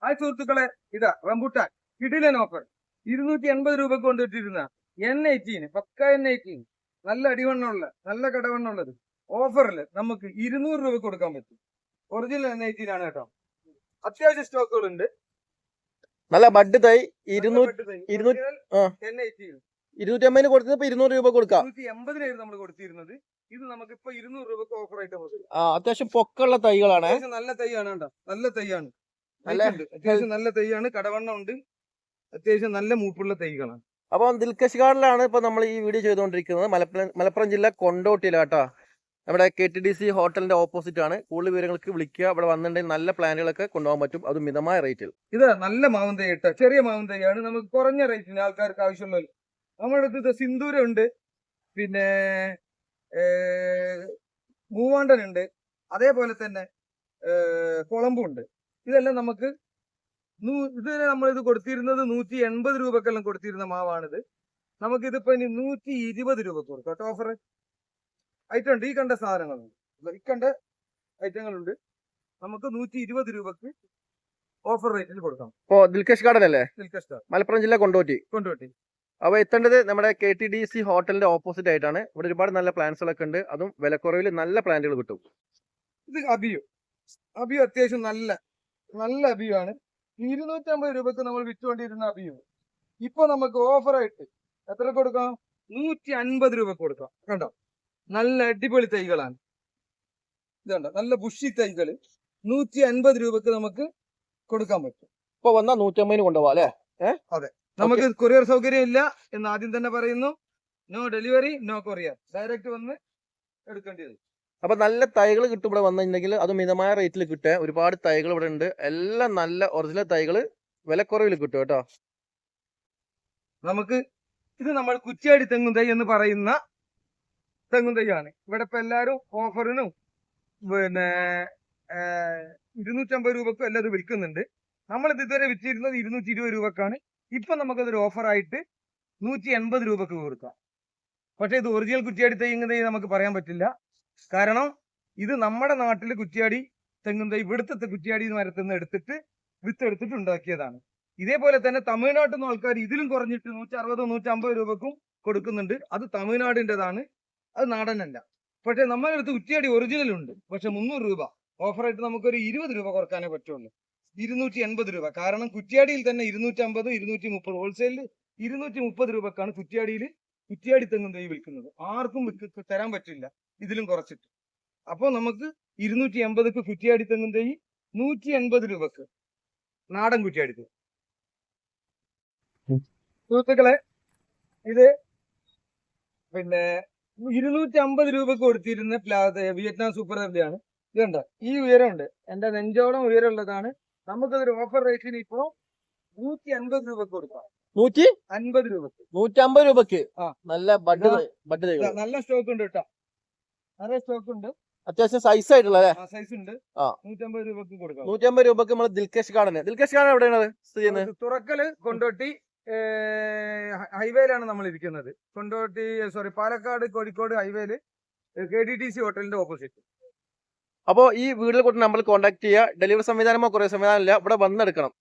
ആ സുഹൃത്തുക്കളെ ഇതാ റംബുട്ടാൻ കിടിലൻ ഓഫർ 280 രൂപക്ക് കൊണ്ടിട്ടിരുന്ന N18 പക്ക N18 നല്ല അടിവണ്ണമുള്ള നല്ല കടവണ്ണമുള്ളത് ഓഫറിൽ നമുക്ക് 200 രൂപ കൊടുക്കാൻ പറ്റും. ഒറിജിനൽ N18 ആണ് കേട്ടോ. അത്യാവശ്യം സ്റ്റോക്കുകളുണ്ട്. നല്ല ബഡ് തൈ 250 കൊടുത്തത് 200 രൂപ കൊടുക്കാം. 280 നമ്മൾ കൊടുത്തിരുന്നത്. ഇത് നമുക്ക് ഇപ്പൊ 200 രൂപക്ക് ഓഫർ ആയിട്ട് അത്യാവശ്യം പൊക്കമുള്ള തൈകളാണ്. നല്ല തൈയാണ് കേട്ടോ. നല്ല തൈയാണ്. അത്യാവശ്യം നല്ല തൈയാണ്. കടവണ്ണം ഉണ്ട്. അത്യാവശ്യം നല്ല മൂപ്പുള്ള തൈകളാണ്. അപ്പൊ ദിൽകഷ് ഗാർഡനിലാണ് ഇപ്പൊ നമ്മൾ ഈ വീഡിയോ ചെയ്തുകൊണ്ടിരിക്കുന്നത്. മലപ്പുറം ജില്ല കൊണ്ടോട്ടിയിലാട്ടോ. നമ്മുടെ KTDC ഹോട്ടലിന്റെ ഓപ്പോസിറ്റ് ആണ്. കൂടുതൽ വിവരങ്ങൾക്ക് വിളിക്കുക. ഇവിടെ വന്നിട്ടുണ്ടെങ്കിൽ നല്ല പ്ലാനുകളൊക്കെ കൊണ്ടുപോകാൻ പറ്റും, അത് മിതമായ റേറ്റിൽ. ഇത് നല്ല മാവൻ തൈ ഇട്ട ചെറിയ മാവൻ തൈയാണ്. നമുക്ക് കുറഞ്ഞ റേറ്റിന് ആൾക്കാർക്ക് ആവശ്യമുള്ളത്. നമ്മുടെ അടുത്ത് സിന്ദൂരം ഉണ്ട്, പിന്നെ മൂവാണ്ടനുണ്ട്, അതേപോലെ തന്നെ കുളമ്പും ഉണ്ട്. ഇതെല്ലാം നമുക്ക് നമ്മളിത് കൊടുത്തിരുന്നത് 180 രൂപക്കെല്ലാം കൊടുത്തിരുന്ന മാവാണിത്. നമുക്കിതിപ്പോ ഇനി 120 രൂപ കൊടുക്കാം കേട്ടോ. ഓഫർ ഐറ്റം ഉണ്ട്. ഈ കണ്ട സാധനങ്ങളുണ്ട്, ഈ കണ്ട ഐറ്റങ്ങളുണ്ട്. നമുക്ക് 120 രൂപക്ക് ഓഫർ റേറ്റിൽ കൊടുക്കാം. ദിൽകഷ് ഗാർഡൻ അല്ലേ? ദിൽകഷ് ഗാർഡൻ, മലപ്പുറം ജില്ല കൊണ്ടോട്ടി. അപ്പൊ എത്തേണ്ടത് നമ്മുടെ KTDC ഹോട്ടലിന്റെ ഓപ്പോസിറ്റ് ആയിട്ടാണ്. ഇവിടെ ഒരുപാട് നല്ല പ്ലാന്റ്സുകളൊക്കെ ഉണ്ട്, അതും വിലക്കുറവിൽ നല്ല പ്ലാന്റുകൾ കിട്ടും. ഇത് അബിയു അത്യാവശ്യം നല്ല അബിയു ആണ്. 250 രൂപക്ക് നമ്മൾ വിറ്റുകൊണ്ടിരുന്ന അബിയു ഇപ്പൊ നമുക്ക് ഓഫറായിട്ട് എത്ര കൊടുക്കാം? 150 രൂപ കൊടുക്കാം. കണ്ടോ, നല്ല അടിപൊളി തൈകളാണ്. ഇതുണ്ടോ, നല്ല ബുഷി തൈകള് 150 രൂപക്ക് നമുക്ക് കൊടുക്കാൻ പറ്റും. ഇപ്പൊ വന്നാ 150 കൊണ്ടുപോവാ അല്ലേ? അതെ. നമുക്ക് കൊറിയർ സൗകര്യം ഇല്ല എന്ന് ആദ്യം തന്നെ പറയുന്നു. No delivery, no courier, direct വന്ന് എടുക്കേണ്ടത്. അപ്പൊ നല്ല തൈകൾ കിട്ടും ഇവിടെ വന്നിട്ടുണ്ടെങ്കിൽ, അത് മിതമായ റേറ്റിൽ കിട്ടുക. ഒരുപാട് തൈകൾ ഇവിടെ ഉണ്ട്. എല്ലാം നല്ല ഒറിജിനൽ തൈകൾ വിലക്കുറവിൽ കിട്ടും കേട്ടോ. നമുക്ക് ഇത് നമ്മൾ കുറ്റ്യാടി തെങ്ങും തൈ എന്ന് പറയുന്ന തെങ്ങും തൈയാണ്. ഇവിടെ ഇപ്പൊ എല്ലാരും ഓഫറിനും പിന്നെ 250 രൂപക്കും എല്ലാം ഇത് വിൽക്കുന്നുണ്ട്. നമ്മളിത് ഇതുവരെ വിറ്റിരുന്നത് 220 രൂപക്കാണ്. ഇപ്പൊ നമുക്കതൊരു ഓഫറായിട്ട് 180 രൂപക്ക് കൊടുക്കാം. പക്ഷെ ഇത് ഒറിജിനൽ കുറ്റ്യാടി തെങ്ങും തൈ നമുക്ക് പറയാൻ പറ്റില്ല. കാരണം ഇത് നമ്മുടെ നാട്ടില് കുറ്റ്യാടി തെങ്ങും തൈ ഇവിടുത്തെ കുറ്റ്യാടി മരത്തിൽ നിന്ന് എടുത്തിട്ട് വിത്തെടുത്തിട്ട് ഉണ്ടാക്കിയതാണ്. ഇതേപോലെ തന്നെ തമിഴ്നാട്ടിൽ നിന്ന് ആൾക്കാർ ഇതിലും കുറഞ്ഞിട്ട് 160-150 രൂപക്കും കൊടുക്കുന്നുണ്ട്. അത് തമിഴ്നാടിൻ്റെതാണ്, അത് നാടനല്ല. പക്ഷെ നമ്മുടെ അടുത്ത് കുറ്റ്യാടി ഒറിജിനൽ ഉണ്ട്. പക്ഷെ 300 രൂപ ഓഫറായിട്ട് നമുക്കൊരു 20 രൂപ കുറക്കാനേ പറ്റുള്ളൂ. 280 രൂപ. കാരണം കുറ്റ്യാടിയിൽ തന്നെ 250, 230, ഹോൾസെയിലിൽ 230 രൂപക്കാണ് കുറ്റ്യാടി തെങ്ങും തൈ വിൽക്കുന്നത്. ആർക്കും തരാൻ പറ്റില്ല ഇതിലും കുറച്ചിട്ട്. അപ്പോൾ നമുക്ക് 280ക്ക് കുറ്റ്യാടി തെങ്ങും തൈ, 180 രൂപക്ക് നാടൻ കുറ്റ്യാടി തൈ. സുഹൃത്തുക്കളെ, ഇത് പിന്നെ 250 രൂപക്ക് കൊടുത്തിരുന്ന വിയറ്റ്നാം സൂപ്പർ ദർബിയാണ്. ഇതുണ്ട്, ഈ ഉയരമുണ്ട്, എന്റെ നെഞ്ചോളം ഉയരമുള്ളതാണ്. നമുക്കതൊരു ഓഫർ റേറ്റിന് ഇപ്പോ 150 രൂപക്ക് കൊടുക്കാം. 150 രൂപക്ക് 150 രൂപക്ക് നല്ല ബഡ് നല്ല സ്റ്റോക്ക് ഉണ്ട് കേട്ടോ. നല്ല സ്റ്റോക്ക് ഉണ്ട്, അത്യാവശ്യം സൈസ് ആയിട്ടുള്ള സൈസ് ഉണ്ട്. 150 രൂപക്ക് കൊടുക്കാം. 150 രൂപക്ക് നമ്മൾ ദിൽകഷ് ഗാർഡൻ എവിടെയാണ് സ്ഥിതി ചെയ്യുന്നത്? തുറക്കല് കൊണ്ടോട്ടി ഹൈവേയിലാണ് നമ്മൾ ഇരിക്കുന്നത്. പാലക്കാട് കോഴിക്കോട് ഹൈവേയില് KTDC ഹോട്ടലിന്റെ ഓപ്പോസിറ്റ്. അപ്പോൾ ഈ വീഡിയോയിൽ കൊടുത്ത നമ്പറിൽ കോൺടാക്ട് ചെയ്യുക. ഡെലിവറി സംവിധാനമോ കുറേ സംവിധാനം ഇല്ല, ഇവിടെ വന്നെടുക്കണം.